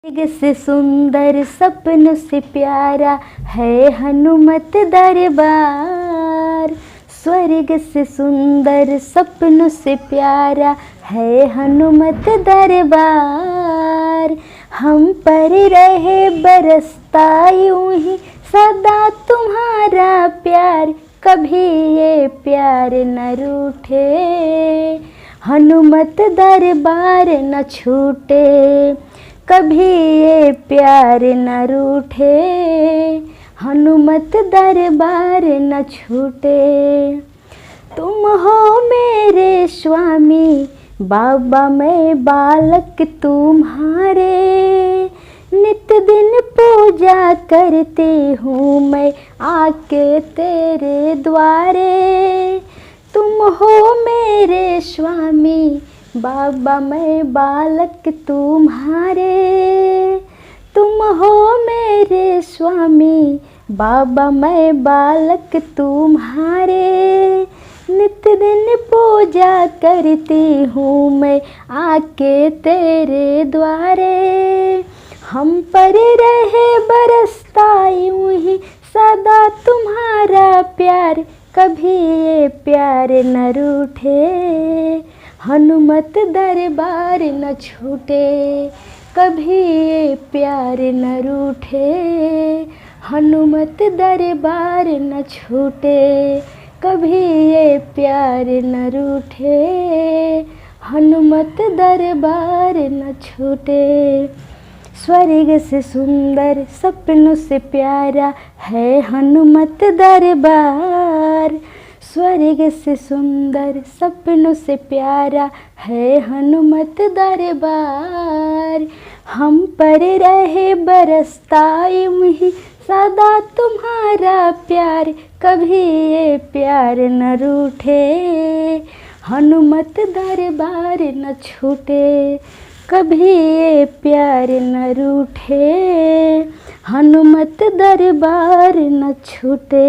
स्वर्ग से सुंदर सपनों से प्यारा है हनुमत दरबार। स्वर्ग से सुंदर सपनों से प्यारा है हनुमत दरबार। हम पर रहे बरसता यूं ही सदा तुम्हारा प्यार, कभी ये प्यार न रूठे, हनुमत दरबार न छूटे, कभी ये प्यार न रूठे, हनुमत दरबार न छूटे। तुम हो मेरे स्वामी बाबा, मैं बालक तुम्हारे, नित दिन पूजा करती हूँ मैं आके तेरे द्वारे। तुम हो मेरे स्वामी बाबा, मैं बालक तुम्हारे, तुम हो मेरे स्वामी बाबा, मैं बालक तुम्हारे, नित दिन पूजा करती हूँ मैं आके तेरे द्वारे। हम पर रहे बरसता यूं ही सदा तुम्हारा प्यार, कभी ये प्यार न रूठे, हनुमत दरबार न छूटे, कभी ये प्यार न रूठे, हनुमत दरबार न छूटे, कभी ये प्यार न रूठे, हनुमत दरबार न छूटे। स्वर्ग से सुंदर सपनों से प्यारा है हनुमत दरबार। स्वर्ग से सुंदर सपनों से प्यारा है हनुमत दरबार। हम पर रहे बरसता यूं ही सदा तुम्हारा प्यार, कभी ये प्यार न रूठे, हनुमत दरबार न छूटे, कभी ये प्यार न रूठे, हनुमत दरबार न छूटे।